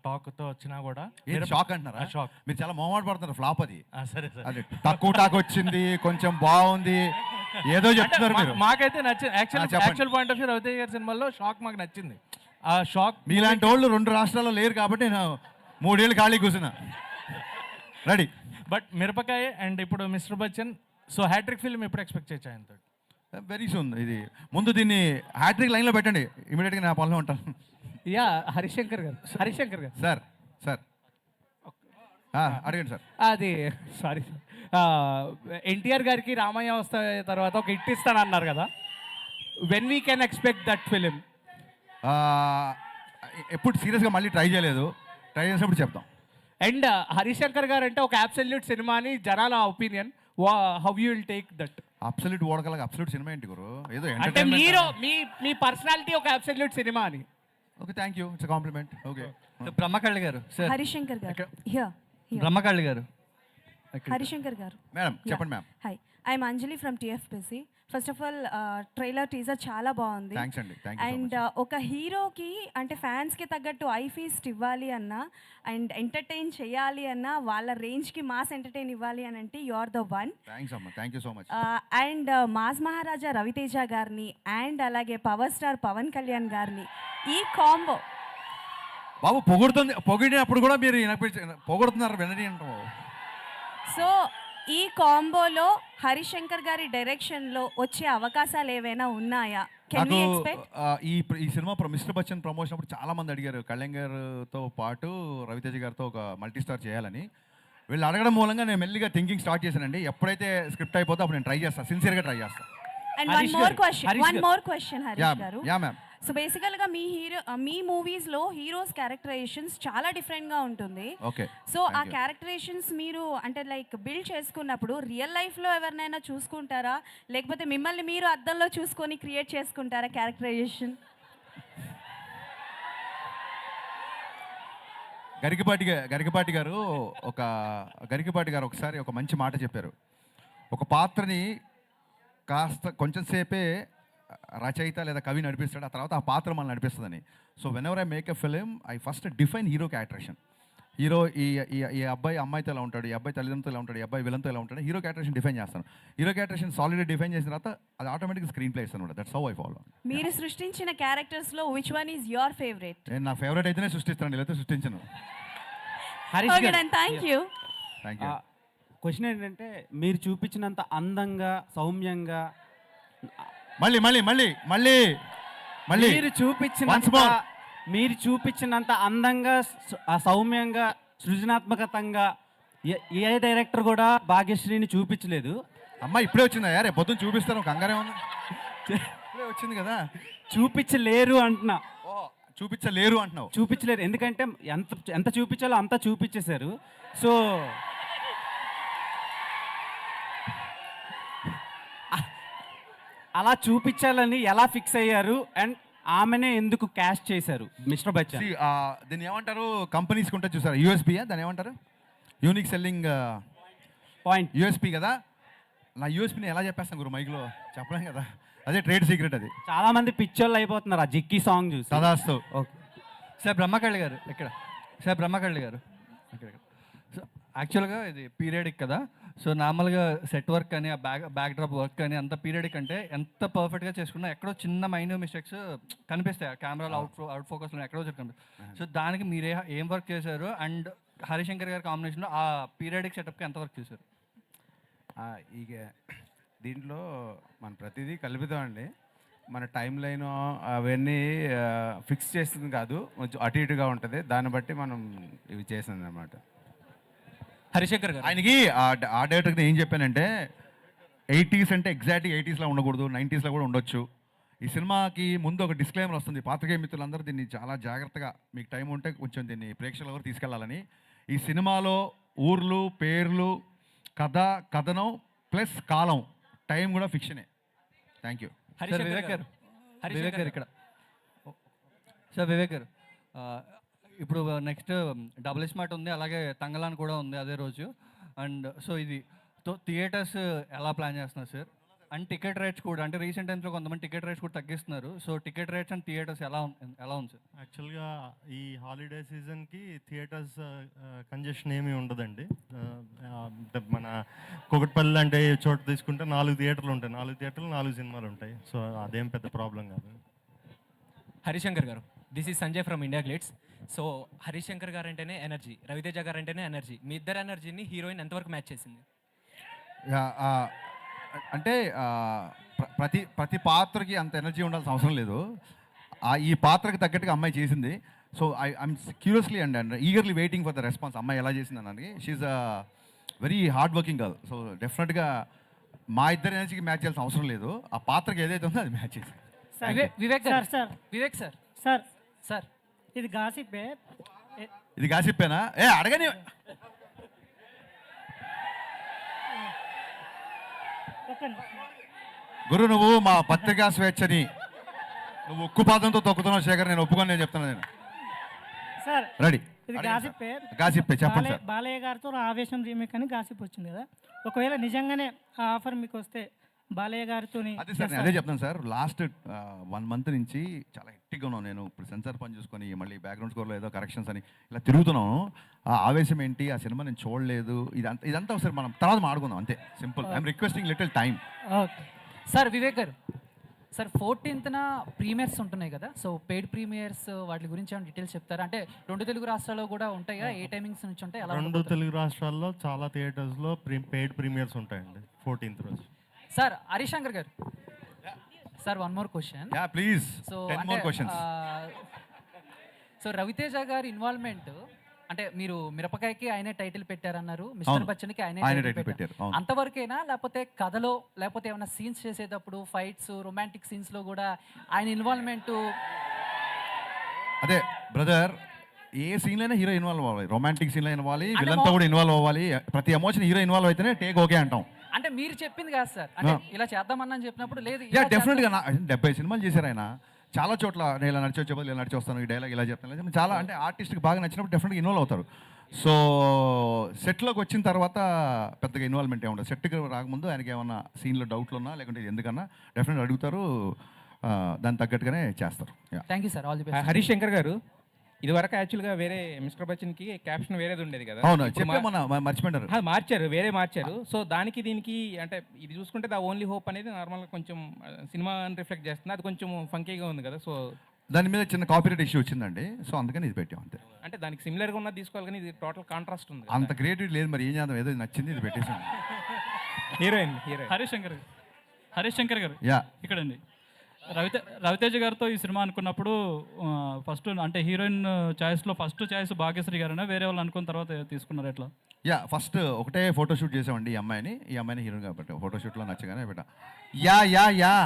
S17: టాక్తో వచ్చినా కూడా
S3: షాక్ అంటున్నారా?
S17: షాక్
S3: మీరు చాలా మొహమాట పడుతున్నారు. ఫ్లాప్ అది.
S17: సరే
S3: అదే తక్కువ టాక్ వచ్చింది, కొంచెం బాగుంది, ఏదో చెప్తున్నారు మీరు.
S17: మాకైతే నచ్చింది. Actual point of view Raviteja గారి సినిమాలో షాక్ మాకు నచ్చింది. ఆ షాక్
S3: మీలాంటి వాళ్ళు 2 రాష్ట్రాల్లో లేరు కాబట్టి నేను 3 ఏళ్ళు ఖాళీ కూర్చున్నా. రెడీ.
S17: బట్ మిరపకాయ అండ్ ఇప్పుడు mister Bachchan, so hattrick film ఎప్పుడు ఎక్స్పెక్ట్ చేయొచ్చు ఆయనతో?
S3: Very soon. ఇది ముందు దీన్ని హ్యాట్రిక్ లైన్లో పెట్టండి, ఇమీడియట్గా నా పనిలో ఉంటాను.
S14: యా హరీష్ శంకర్ గారు
S3: సార్ అడగండి సార్.
S14: అది సారీ, ఎన్టీఆర్ గారికి రామయ్య వస్తే తర్వాత ఒక హిట్ ఇస్తానన్నారు కదా, when we can expect that film?
S3: ఎప్పుడు సీరియస్గా మళ్ళీ ట్రై చేయలేదు, ట్రై చేసినప్పుడు చెప్తాం.
S14: అండ్ హరీష్ శంకర్ గారు అంటే ఒక అబ్సల్యూట్ సినిమా అని జనాల opinion, how you will take that?
S3: Absolute ఓడకలాగా అబ్సల్యూట్ సినిమా ఏంటి గురు? ఏదో
S14: అంటే మీరు మీ పర్సనాలిటీ ఒక అబ్సల్యూట్ సినిమా అని.
S3: Okay, thank you, it's compliment. Okay.
S12: బ్రహ్మకళ్ళి గారు సార్.
S10: హరిశంకర్ గారు
S12: బ్రహ్మకళ్ళి గారు
S10: హరిశంకర్ గారు
S3: మేడం చెప్పండి ma'am.
S10: Hi, I'm Anjali from TFPC. First of all trailer teaser చాలా బాగుంది.
S3: థ్యాంక్స్ అండి, థ్యాంక్ యూ.
S10: అండ్ ఒక హీరోకి అంటే ఫ్యాన్స్కి తగ్గట్టు ఐ ఫీస్ట్ ఇవ్వాలి అన్నా అండ్ ఎంటర్టైన్ చేయాలి అన్నా వాళ్ళ రేంజ్కి మాస్ ఎంటర్టైన్ ఇవ్వాలి అని అంటే you are the one.
S3: Thanks అమ్మా, thank you so much.
S10: And mass Maharaja Ravi Teja గారిని అండ్ అలాగే పవర్ స్టార్ పవన్ కళ్యాణ్ గారిని ఈ కాంబో
S3: బాబు పొగిడినప్పుడు కూడా మీరు పొగుడుతున్నారు వినని అంటాం.
S10: సో ఈ కాంబోలో హరిశంకర్ గారి డైరెక్షన్లో వచ్చే అవకాశాలు ఏవైనా ఉన్నాయా? Can we expect?
S3: ఈ సినిమా మిస్టర్ బచ్చన్ ప్రమోషన్ అప్పుడు చాలా మంది అడిగారు కళ్యాణ్ గారితో పాటు రవితేజ గారితో ఒక మల్టీ స్టార్ చేయాలని. వీళ్ళు అడగడం మూలంగా నేను మెల్లిగా థింకింగ్ స్టార్ట్ చేశానండి. ఎప్పుడైతే స్క్రిప్ట్ అయిపోతే అప్పుడు నేను ట్రై చేస్తాను, సిన్సియర్గా ట్రై చేస్తాను.
S10: And one more question Harish garu.
S3: Yeah ma'am.
S10: So బేసికల్గా మీ మూవీస్లో హీరోస్ క్యారెక్టరైజేషన్స్ చాలా డిఫరెంట్గా ఉంటుంది.
S3: ఓకే.
S10: సో ఆ క్యారెక్టరైజేషన్స్ మీరు అంటే లైక్ బిల్డ్ చేసుకున్నప్పుడు రియల్ లైఫ్లో ఎవరినైనా చూసుకుంటారా, లేకపోతే మిమ్మల్ని మీరు అద్దంలో చూసుకొని క్రియేట్ చేసుకుంటారా క్యారెక్టరైజేషన్?
S3: గరికపాటి గారు ఒకసారి ఒక మంచి మాట చెప్పారు. ఒక పాత్రని కాస్త కొంచెం సేపే రచయిత లేదా కవి నడిపిస్తాడు, ఆ తర్వాత ఆ పాత్ర మనల్ని నడిపిస్తుందని. So whenever I make a film I first define hero characterisation. Hero ఈ అబ్బాయి అమ్మాయితో ఎలా ఉంటాడు, ఈ అబ్బాయి తల్లిదండ్రులతో ఎలా ఉంటాడు, ఈ అబ్బాయి విలన్తో ఎలా ఉంటాడు, హీరో క్యారెక్టరేషన్ డిఫైన్ చేస్తాను. హీరో క్యారెక్టరేషన్ సాలిడ్గా డిఫైన్ చేసిన తర్వాత అది ఆటోమేటిక్గా స్క్రీన్ ప్లే ఇస్తాను. That's how I follow.
S10: మీరు సృష్టించిన క్యారెక్టర్స్లో which one is your favourite?
S3: నేను నా ఫేవరెట్ అయితేనే సృష్టిస్తాను, లేకపోతే సృష్టించను.
S10: Thank you.
S3: Thank you.
S13: Question ఏంటంటే మీరు చూపించినంత అందంగా సౌమ్యంగా
S3: మళ్ళీ
S13: మీరు చూపించినంత అందంగా సౌమ్యంగా సృజనాత్మకతంగా ఏ డైరెక్టర్ కూడా భాగ్యశ్రీని చూపించలేదు.
S3: అమ్మ ఇప్పుడే వచ్చిందా యారే, పొద్దున్న చూపిస్తాను, కంగారే ఉంది, ఇప్పుడే వచ్చింది కదా.
S13: చూపించలేరు అంటున్నా.
S3: చూపించలేరు
S13: ఎందుకంటే ఎంత చూపించాలో అంతా చూపించేశారు. సో అలా చూపించాలని ఎలా ఫిక్స్ అయ్యారు అండ్ ఆమెనే ఎందుకు క్యాష్ చేశారు మిస్టర్ బచ్చన్?
S3: దీన్ని ఏమంటారు, కంపెనీస్కి ఉంటుంది చూసారు, యూఎస్పీయా దాన్ని ఏమంటారు, యూనిక్ సెల్లింగ్
S13: పాయింట్,
S3: యూఎస్పీ కదా. నా యూఎస్పీని ఎలా చెప్పేస్తాను గురు, మైక్లో చెప్పలేం కదా, అదే ట్రేడ్ సీక్రెట్. అది
S13: చాలా మంది పిక్చర్లు అయిపోతున్నారు ఆ జిక్కి సాంగ్ చూసి.
S3: సదాస్తు.
S12: ఓకే సార్, బ్రహ్మకళ్ళి గారు ఇక్కడ. సో యాక్చువల్గా ఇది పీరియడిక్ కదా. సో నార్మల్గా సెట్ వర్క్ కానీ ఆ బ్యాక్ డ్రాప్ వర్క్ కానీ అంత పీరియడిక్ అంటే ఎంత పర్ఫెక్ట్గా చేసుకున్నా ఎక్కడో చిన్న మైన్యూర్ మిస్టేక్స్ కనిపిస్తాయి కెమెరాలో అవుట్ ఫోకస్లో ఎక్కడో కనిపిస్తాయి. సో దానికి మీరే ఏం వర్క్ చేశారు అండ్ హరిశంకర్ గారి కాంబినేషన్లో ఆ పీరియడిక్ సెటప్కి ఎంత వర్క్ చేశారు?
S20: ఇక దీంట్లో మన ప్రతిదీ కలుపుతాం అండి. మన టైం లైన్ అవన్నీ ఫిక్స్ చేస్తుంది కాదు, కొంచెం అటు ఇటుగా ఉంటుంది, దాన్ని బట్టి మనం ఇవి చేసింది అనమాట.
S3: హరిశంకర్ గారు ఆయనకి ఆ డైరెక్టర్కి ఏం చెప్పానంటే 80s అంటే ఎగ్జాక్ట్గా 80sలో ఉండకూడదు, 90sలో కూడా ఉండొచ్చు. ఈ సినిమాకి ముందు ఒక డిస్క్లైమర్ వస్తుంది, పాత్రికేయ మిత్రులందరూ దీన్ని చాలా జాగ్రత్తగా మీకు టైం ఉంటే కొంచెం దీన్ని ప్రేక్షకుల వరకు తీసుకెళ్లాలని. ఈ సినిమాలో ఊర్లు, పేర్లు, కథనం ప్లస్ కాలం, టైం కూడా ఫిక్షనే. Thank you.
S12: వివేక్ గారు ఇక్కడ. సార్ వివేక్ గారు, ఇప్పుడు నెక్స్ట్ డబుల్ స్మార్ట్ ఉంది, అలాగే తంగలాన్ కూడా ఉంది అదే రోజు. అండ్ సో ఇది థియేటర్స్ ఎలా ప్లాన్ చేస్తున్నారు సార్? అండ్ టికెట్ రేట్స్ కూడా, అంటే రీసెంట్ టైమ్స్లో కొంతమంది టికెట్ రేట్స్ కూడా తగ్గిస్తున్నారు. So ticket rates and theatres ఎలా ఉంది సార్?
S15: యాక్చువల్గా ఈ హాలిడే సీజన్కి థియేటర్స్ కంజెషన్ ఏమీ ఉండదండి. మన కుకట్పల్లి అంటే చోట తీసుకుంటే 4 థియేటర్లు ఉంటాయి, 4 థియేటర్లు 4 సినిమాలు ఉంటాయి. సో అదేం పెద్ద ప్రాబ్లం కాదు.
S21: హరిశంకర్ గారు, this is Sanjay from India glitz. So Harishankar గారు అంటేనే ఎనర్జీ, రవితేజ గారు అంటేనే ఎనర్జీ. మీ ఇద్దరు ఎనర్జీని హీరోయిన్ ఎంతవరకు మ్యాచ్ చేసింది?
S3: అంటే ప్రతి పాత్రకి అంత ఎనర్జీ ఉండాల్సిన అవసరం లేదు. ఈ పాత్రకి తగ్గట్టుగా అమ్మాయి చేసింది. So I'm curiously and eagerly waiting for the response. అమ్మాయి ఎలా చేసింది అన్నది. She's a very hard working girl. So డెఫినెట్గా మా ఇద్దరు ఎనర్జీకి మ్యాచ్ చేయాల్సిన అవసరం లేదు, ఆ పాత్రకి ఏదైతే ఉందో అది మ్యాచ్ చేసింది.
S22: సార్ ఇది గాసిప్పే.
S3: ఇది గాసిప్పేనా? అడగని గురు, నువ్వు మా పత్రికా స్వేచ్ఛని నువ్వు ఉక్కుపాదంతో తొక్కుతున్నావు శేఖర్, నేను ఒప్పుకొని నేను చెప్తున్నాను. నేను
S22: సార్
S3: రెడీ.
S22: ఇది గాసిప్పే.
S3: గాసిప్పే చెప్పండి సార్.
S22: బాలయ్య గారితో ఆవేశం రీమేక్ అని గాసిప్ వచ్చింది కదా, ఒకవేళ నిజంగానే ఆ ఆఫర్ మీకు వస్తే బాలయ్య గారితో
S3: అదే సార్ నేను అదే చెప్తాను సార్. లాస్ట్ 1 మంత్ నుంచి చాలా హెక్టిక్గా ఉన్నాను నేను. ఇప్పుడు సెన్సార్ పని చూసుకొని మళ్ళీ బ్యాక్గ్రౌండ్ స్కోర్లో ఏదో కరెక్షన్స్ అని ఇలా తిరుగుతున్నాను. ఆ ఆవేశం ఏంటి, ఆ సినిమా నేను చూడలేదు, ఇదంతా ఒకసారి మనం తర్వాత మాడుకుందాం అంతే. Simple. I'm requesting little time.
S11: Okay sir. Vivek గారు సార్ 14th ప్రీమియర్స్ ఉంటున్నాయి కదా, సో పెయిడ్ ప్రీమియర్స్ వాటి గురించి ఏమైనా డీటెయిల్స్ చెప్తారా? అంటే 2 తెలుగు రాష్ట్రాల్లో కూడా ఉంటాయా? ఏ టైమింగ్స్ నుంచి ఉంటాయి?
S15: 2 తెలుగు రాష్ట్రాల్లో చాలా థియేటర్స్లో పెయిడ్ ప్రీమియర్స్ ఉంటాయండి 14th రోజు.
S11: సార్ హరిశంకర్ గారు sir, 1 more question.
S3: Yeah please.
S11: So
S3: 10 more questions.
S11: So Raviteja గారి ఇన్వాల్వ్మెంట్ అంటే మీరు మిరపకాయకి ఆయనే టైటిల్ పెట్టారన్నారు, మిస్టర్ బచ్చన్కి ఆయనే టైటిల్ పెట్టారు. అంతవరకేనా, లేకపోతే కథలో లేకపోతే ఏమైనా సీన్స్ చేసేటప్పుడు ఫైట్స్ రొమాంటిక్ సీన్స్లో కూడా ఆయన ఇన్వాల్వ్మెంట్?
S3: అదే బ్రదర్, ఏ సీన్లైనా హీరో ఇన్వాల్వ్ అవ్వాలి. రొమాంటిక్ సీన్లో ఇన్వాల్వ్, విలన్తో కూడా ఇన్వాల్వ్ అవ్వాలి. ప్రతి ఎమోషన్ హీరో ఇన్వాల్వ్ అయితేనే టేక్ ఓకే అంటాం.
S11: అంటే మీరు చెప్పింది కాదు సార్, అంటే ఇలా చేద్దామన్నా చెప్పినప్పుడు లేదు.
S3: యా డెఫినెట్గా 70 సినిమాలు చేశారు ఆయన. చాలా చోట్ల నేను ఇలా నడిచి వచ్చేప్పుడు ఇలా నడిచి వస్తాను, ఈ డైలాగ్ ఇలా చెప్తాను. చాలా అంటే ఆర్టిస్ట్కి బాగా నచ్చినప్పుడు డెఫినెట్గా ఇన్వాల్వ్ అవుతారు. సో సెట్లోకి వచ్చిన తర్వాత పెద్దగా ఇన్వాల్వ్మెంట్ ఏముండదు. సెట్కి రాకముందు ఆయనకి ఏమన్నా సీన్లో డౌట్లు ఉన్నా లేకుంటే ఎందుకన్నా డెఫినెట్గా అడుగుతారు, దానికి తగ్గట్టుగానే చేస్తారు.
S11: Thank you sir, all the best.
S9: Harish Shankar గారు, ఇదివరకు యాక్చువల్గా వేరే మిస్టర్ బచ్చన్కి క్యాప్షన్ వేరేది ఉండేది కదా.
S3: అవును, మర్చిపోయారు.
S9: మార్చారు, వేరే మార్చారు. సో దానికి దీనికి అంటే ఇది చూసుకుంటే ద ఓన్లీ హోప్ అనేది నార్మల్గా కొంచెం సినిమా రిఫ్లెక్ట్ చేస్తుంది. అది కొంచెం ఫంకీగా ఉంది కదా. సో
S3: దాని మీద చిన్న కాపీరైట్ ఇష్యూ వచ్చిందండి. సో అందుకని ఇది పెట్టాం అంతే.
S9: అంటే దానికి సిమిలర్గా ఉన్నది తీసుకోవాలి కానీ ఇది టోటల్ కాంట్రాస్ట్ ఉంది.
S3: అంత క్రియేటివ్ లేదు, మరి ఏం చేద్దాం, ఏదో నచ్చింది ఇది పెట్టేసాం.
S9: హీరోయిన్
S2: హరీష్ శంకర్ గారు
S3: యా
S2: ఇక్కడండి. రవితేజ గారితో ఈ సినిమా అనుకున్నప్పుడు ఫస్ట్ అంటే హీరోయిన్ చాయిస్లో ఫస్ట్ చాయిస్ భాగ్యశ్రీ గారైనా వేరే వాళ్ళు అనుకున్న తర్వాత తీసుకున్నారు ఎట్లా?
S3: యా ఫస్ట్ ఒకటే ఫోటోషూట్ చేసామండి ఈ అమ్మాయిని హీరోయిన్ కాబట్టి ఫోటోషూట్లో నచ్చగానే పెట్టా. యా యా యా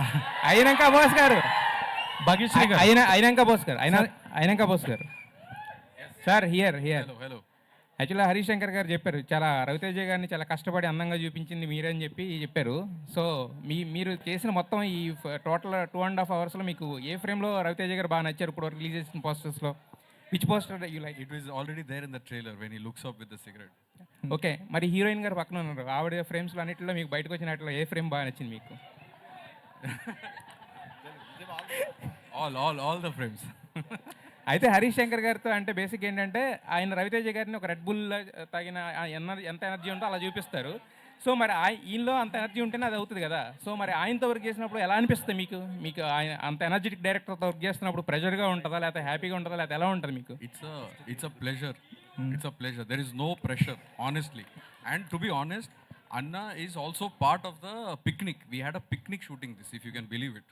S9: అయినాక బోస్ గారు,
S2: భాగ్యశ్రీ గారు
S9: అయినాక బోస్ గారు సార్ హియర్
S3: హలో.
S9: యాక్చువల్గా హరీష్ శంకర్ గారు చెప్పారు, చాలా రవితేజ గారిని చాలా కష్టపడి అందంగా చూపించింది మీరే అని చెప్పారు. సో మీరు చేసిన మొత్తం ఈ టోటల్ 2.5 అవర్స్లో మీకు ఏ ఫ్రేమ్లో రవితేజ గారు బాగా నచ్చారు ఇప్పుడు రిలీజ్ చేసిన పోస్టర్స్లో? Which poster you like?
S12: It was already there in the trailer when he looks up with the cigarette.
S9: Okay, మరి హీరోయిన్ గారు పక్కన ఉన్నారు, ఆవిడ ఫ్రేమ్స్లో అన్నింటిలో మీకు బయటకు వచ్చినట్లో ఏ ఫ్రేమ్ బాగా నచ్చింది మీకు?
S12: All the frames.
S9: అయితే హరీష్ శంకర్ గారితో అంటే బేసిక్ ఏంటంటే ఆయన రవితేజ గారిని ఒక రెడ్ బుల్ తాగిన ఎంత ఎనర్జీ ఉందో అలా చూపిస్తారు. సో మరి ఈయనలో అంత ఎనర్జీ ఉంటేనే అది అవుతుంది కదా. సో మరి ఆయనతో వర్క్ చేసినప్పుడు ఎలా అనిపిస్తుంది మీకు ఆయన అంత ఎనర్జెటిక్ డైరెక్టర్తో వర్క్ చేస్తున్నప్పుడు ప్రెజర్గా ఉంటుందా, లేకపోతే హ్యాపీగా ఉంటుందా, లేకపోతే ఎలా ఉంటుంది మీకు?
S12: It's a pleasure. There is no pressure, honestly. And to be honest, Anna is also part of the picnic. We had a picnic shooting this, if you can believe it.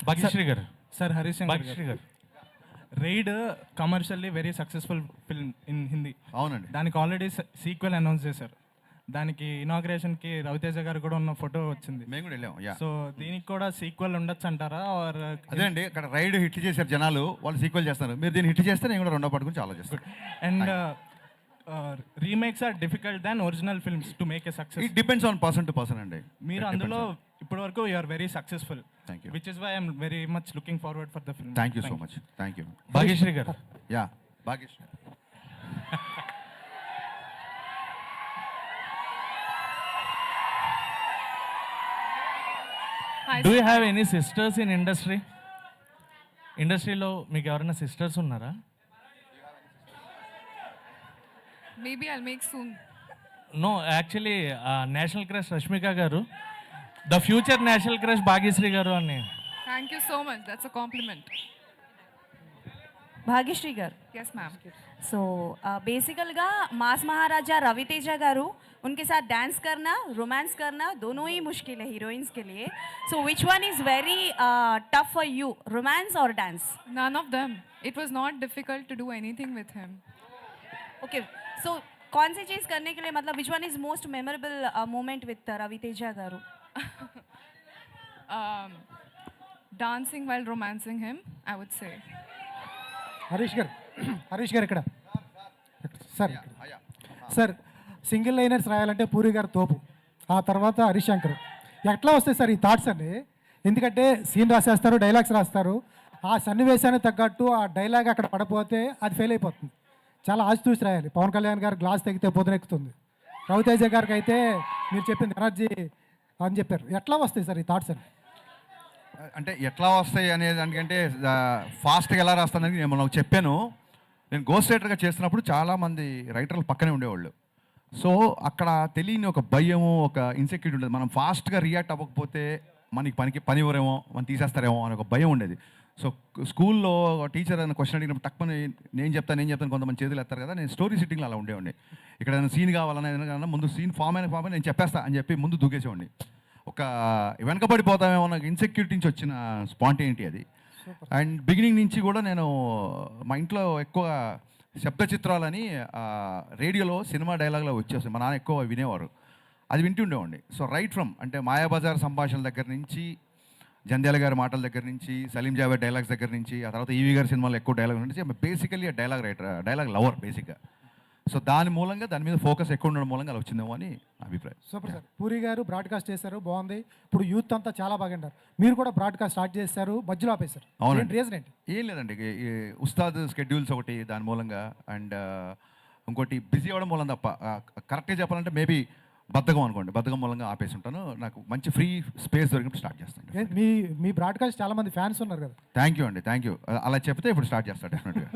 S2: Bhagyashree గారు
S14: సార్ హరీష్ శంకర్ గారు, raid commercially very successful film in Hindi.
S3: అవునండి.
S14: దానికి already sequel announce చేశారు. దానికి ఇనాగ్రేషన్కి రవితేజ గారు కూడా ఉన్న photo వచ్చింది.
S3: మేము కూడా వెళ్ళాం.
S14: సో దీనికి కూడా సీక్వెల్ ఉండొచ్చు అంటారా?
S3: అదే అండి, అక్కడ రైడ్ హిట్ చేశారు జనాలు, వాళ్ళు సీక్వెల్ చేస్తారు. మీరు దీన్ని హిట్ చేస్తే నేను కూడా రెండో పాటు గురించి ఆలోచిస్తాను.
S14: And remakes are difficult than original films to make a success.
S3: It depends on person to person అండి.
S14: మీరు అందులో ఇప్పటి వరకు you are very successful.
S3: Thank you.
S14: Which is why I'm very much looking forward for the film.
S3: Thank you so much. Thank you.
S2: Bhagyashree garu.
S3: Yeah Bhagyashree.
S2: Do you have any sisters in ఇండస్ట్రీలో మీకు ఎవరైనా sisters ఉన్నారా?
S19: Maybe I'll make soon.
S2: No, actually national crush Rashmika garu, the future national crush Bhagyashree garu అని.
S19: Thank you so much, that's a compliment.
S10: Bhagyashree garu.
S19: Yes ma'am.
S10: सो बेसिकलगा मास महाराजा रवितेजा गारू उनके साथ dance करना, romance करना दोनों ही मुश्किल है हीरोइंस के लिए. So which one is very tough for you, romance और dance?
S19: None of them. It was not difficult to do anything with him.
S10: Okay, so कौन सी चीज़ करने के लिए, मतलब which one is most memorable moment with Ravi Teja garu?
S19: Dancing while romancing him, I would say.
S5: Harish garu ఇక్కడ sir single liners రాయాలంటే పూరి గారు తోపు, ఆ తర్వాత హరీష్ శంకర్. ఎట్లా వస్తాయి సార్ ఈ థాట్స్ అండి? ఎందుకంటే సీన్ రాసేస్తారు, డైలాగ్స్ రాస్తారు, ఆ సన్నివేశానికి తగ్గట్టు ఆ డైలాగ్ అక్కడ పడపోతే అది ఫెయిల్ అయిపోతుంది. చాలా ఆచి చూసి రాయాలి. పవన్ కళ్యాణ్ గారు గ్లాస్ తెగితే పొద్దునెక్కుతుంది. రవితేజ గారికి అయితే మీరు చెప్పింది ఎనర్జీ అని చెప్పారు. ఎట్లా వస్తాయి సార్ ఈ థాట్స్ అని?
S3: అంటే ఎట్లా వస్తాయి అనేది దానికంటే ఫాస్ట్గా ఎలా రాస్తానని నేను నాకు చెప్పాను. నేను గోస్ట్ రైటర్గా చేస్తున్నప్పుడు చాలామంది రైటర్లు పక్కనే ఉండేవాళ్ళు. సో అక్కడ తెలియని ఒక భయము, ఒక ఇన్సెక్యూరిటీ ఉండేది. మనం ఫాస్ట్గా రియాక్ట్ అవ్వకపోతే మనకి పని ఇవ్వరేమో, మనం తీసేస్తారేమో అని ఒక భయం ఉండేది. సో స్కూల్లో టీచర్ ఏదైనా క్వశ్చన్ అడిగినప్పుడు తక్కువ నేను చెప్తాను కొంతమంది చేతులు ఎత్తారు కదా, నేను స్టోరీ సిట్టింగ్లో అలా ఉండేవాడిని. ఇక్కడ ఏదైనా సీన్ కావాలన్నా ఏదైనా ముందు సీన్ ఫామ్ అయిన నేను చెప్పేస్తా అని చెప్పి ముందు దూకేసేవాడిని. ఒక వెనకబడిపోతామేమో నాకు ఇన్సెక్యూరిటీ నుంచి వచ్చిన స్పాంటేనిటీ అది. అండ్ బిగినింగ్ నుంచి కూడా నేను మా ఇంట్లో ఎక్కువ శబ్ద చిత్రాలని రేడియోలో సినిమా డైలాగ్లో వచ్చేస్తాయి. మా నాన్న ఎక్కువ వినేవారు, అది వింటుండేవాడిని. సో రైట్ ఫ్రమ్ అంటే మాయాబజార్ సంభాషణల దగ్గర నుంచి, జంధ్యాల గారి మాటల దగ్గర నుంచి, సలీం జావేద్ డైలాగ్స్ దగ్గర నుంచి, ఆ తర్వాత ఈవీ గారి సినిమాలో ఎక్కువ డైలాగ్ నుంచి basically dialogue writer, dialogue lover బేసిక్గా. సో దాని మూలంగా దాని మీద ఫోకస్ ఎక్కువ ఉండడం మూలంగా అలా వచ్చిందేమో అని నా అభిప్రాయం.
S5: Super sir. పూరి గారు బ్రాడ్కాస్ట్ చేశారు, బాగుంది. ఇప్పుడు యూత్ అంతా చాలా బాగా అంటారు. మీరు కూడా బ్రాడ్కాస్ట్ స్టార్ట్ చేశారు, మధ్యలో ఆపేశారు.
S3: అవునండి.
S5: రీజన్ ఏంటి?
S3: ఏం లేదండి, ఈ ఉస్తాద్ స్కెడ్యూల్స్ ఒకటి దాని మూలంగా, అండ్ ఇంకోటి బిజీ అవ్వడం మూలం తప్ప కరెక్ట్గా చెప్పాలంటే మేబీ బద్ధకం అనుకోండి, బద్ధకం మూలంగా ఆపేసి ఉంటాను. నాకు మంచి ఫ్రీ స్పేస్ దొరికినప్పుడు స్టార్ట్ చేస్తాను.
S5: మీ బ్రాడ్కాస్ట్ చాలా మంది ఫ్యాన్స్ ఉన్నారు కదా.
S3: థ్యాంక్ యూ అండి, థ్యాంక్ యూ. అలా చెప్తే ఇప్పుడు స్టార్ట్ చేస్తాను డెఫినెట్గా.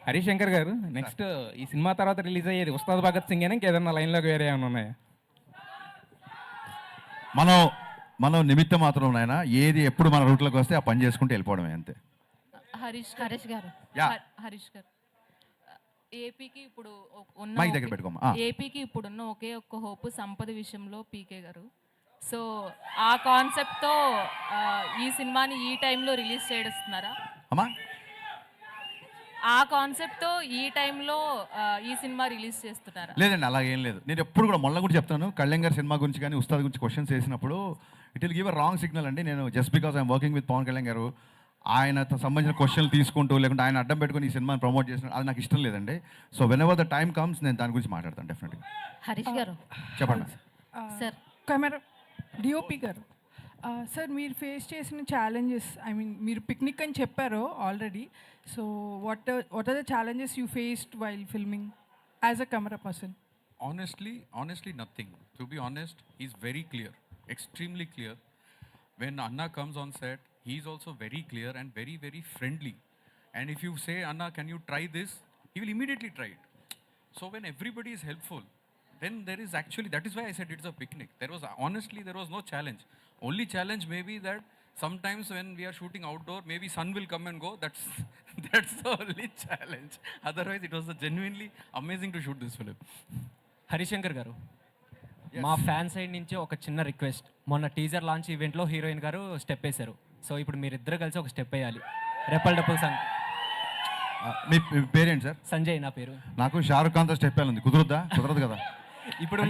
S9: హరీష్ శంకర్ గారు, నెక్స్ట్ ఈ సినిమా తర్వాత రిలీజ్ అయ్యేది ఉస్తాద్ భగత్ సింగ్ అయినా ఇంకేదన్నా లైన్లోకి వేరే ఏమైనా ఉన్నాయా?
S3: మనం నిమిత్తం మాత్రం నాయన, ఏది ఎప్పుడు మన రూట్లోకి వస్తే ఆ పని చేసుకుంటూ వెళ్ళిపోవడమే అంతే.
S18: హరీష్ గారు, హరీష్ గారు, ఏపీకి ఇప్పుడు
S3: మైక్ దగ్గర పెట్టుకోమా.
S18: ఏపీకి ఇప్పుడున్న ఒకే ఒక్క హోప్ సంపద విషయంలో పీకే గారు. సో ఆ కాన్సెప్ట్తో ఈ సినిమాని ఈ టైంలో రిలీజ్ చేస్తున్నారా?
S3: అమ్మా,
S18: ఆ కాన్సెప్ట్తో ఈ టైంలో ఈ సినిమా రిలీజ్ చేస్తున్నారా?
S3: లేదండి, అలా ఏం లేదు. నేను ఎప్పుడు కూడా మొన్న కూడా చెప్తాను, కళ్యాణ్ గారి సినిమా గురించి కానీ ఉస్తాద్ గురించి క్వశ్చన్స్ వేసినప్పుడు it will give a wrong signal అండి. నేను just because I'm working with Pawan Kalyan గారు, ఆయనతో సంబంధించిన క్వశ్చన్లు తీసుకుంటూ లేకుంటే ఆయన అడ్డం పెట్టుకుని ఈ సినిమాని ప్రమోట్ చేసిన అది నాకు ఇష్టం లేదండి. So whenever the time comes నేను దాని గురించి మాట్లాడతాను డెఫినెట్గా.
S1: హరీష్ గారు
S3: చెప్పండి
S1: సార్.
S19: కెమెరా డిఓపి గారు, సార్ మీరు ఫేస్ చేసిన ఛాలెంజెస్, ఐ మీన్ మీరు పిక్నిక్ అని చెప్పారు already. So what are the challenges you faced while filming as a camera person?
S6: Honestly, nothing. To be honest, he's very clear, extremely clear. When Anna comes on set, he's also very clear and very, very friendly. And if you say, Anna, can you try this? He will immediately try it. So when everybody is helpful, then there is actually, that is why I said it's a picnic. There was no challenge. Only challenge may be that sometimes when we are shooting outdoor, maybe sun will come and go. That's the only challenge. Otherwise, it was genuinely amazing to shoot this film.
S21: Harish Shankar గారు, మా fan side నుంచి ఒక చిన్న request. మొన్న teaser launch ఈవెంట్లో heroine గారు step వేశారు. So ఇప్పుడు మీరిద్దరు కలిసి ఒక స్టెప్ వేయాలి. రెప్పల్ డప్పుల్ సాంగ్.
S3: మీ పేరేంటి సార్?
S21: సంజయ్ నా పేరు.
S3: నాకు షారుఖ్ ఖాన్తో స్టెప్ వేయాలి, కుదరదు కదా.
S21: ఇప్పుడు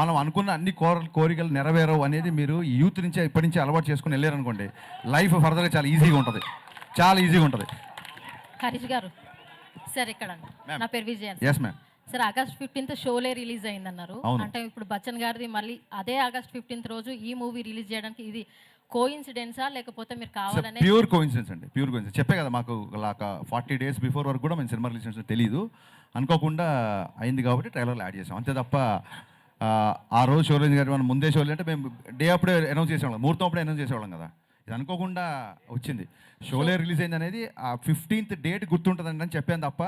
S3: మనం అనుకున్న అన్ని కోరికలు నెరవేరవు అనేది మీరు యూత్ నుంచి ఇప్పటి నుంచి అలవాటు చేసుకుని వెళ్ళారనుకోండి, లైఫ్ ఫర్దర్గా చాలా ఈజీగా ఉంటుంది.
S1: హరీష్ గారు సార్, ఇక్కడ నా పేరు Vijayan.
S3: Yes ma'am.
S1: Sir, August 15th Sholay release అయిందన్నారు.
S3: అవును.
S1: అంటే ఇప్పుడు బచ్చన్ గారిది మళ్ళీ అదే August 15th రోజు ఈ మూవీ రిలీజ్ చేయడానికి ఇది కోఇన్సిడెన్సా లేకపోతే మీరు కావాలనే?
S3: ప్యూర్ కోఇన్సిడెన్స్ అండి, ప్యూర్ కోఇన్సిడెన్స్. చెప్పే కదా, మాకు 40 days బిఫోర్ వరకు కూడా మేము సినిమా రిలీజ్ చేసిన తెలియదు, అనుకోకుండా అయింది కాబట్టి ట్రైలర్లో యాడ్ చేసాం అంతే తప్ప ఆ రోజు షో రిలీజ్ గారు మనం ముందే షో అంటే మేము డే అప్పుడే అనౌన్స్ చేసేవాళ్ళం, ముహూర్తం అప్పుడే అనౌన్స్ చేసేవాళ్ళం కదా. ఇది అనుకోకుండా వచ్చింది. షోలే రిలీజ్ అయింది అనేది ఆ 15th డేట్ గుర్తుంటుందండి అని చెప్పాను తప్ప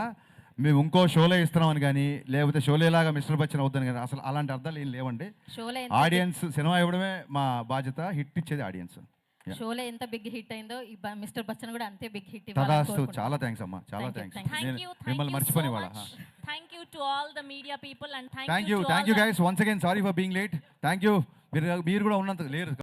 S3: మేము ఇంకో షోలే ఇస్తున్నామని కానీ లేకపోతే షోలేలాగా మిస్టర్ బచ్చన్ అవుద్దని కానీ అసలు అలాంటి అర్థాలు ఏం లేవండి. ఆడియన్స్ సినిమా ఇవ్వడమే మా బాధ్యత, హిట్ ఇచ్చేది ఆడియన్స్.
S1: షోలే ఎంత బిగ్ హిట్ అయిందో ఈ మిస్టర్ బచ్చన్ కూడా అంతే బిగ్ హిట్
S3: తదాస్తు. చాలా థ్యాంక్స్ అమ్మా, చాలా థ్యాంక్స్. మిమ్మల్ని మర్చిపోని వాళ్ళ.
S1: Thank you to all the media people and
S3: thank you guys once again. Sorry for being late. Thank you. మీరు కూడా ఉన్నంత లేరు.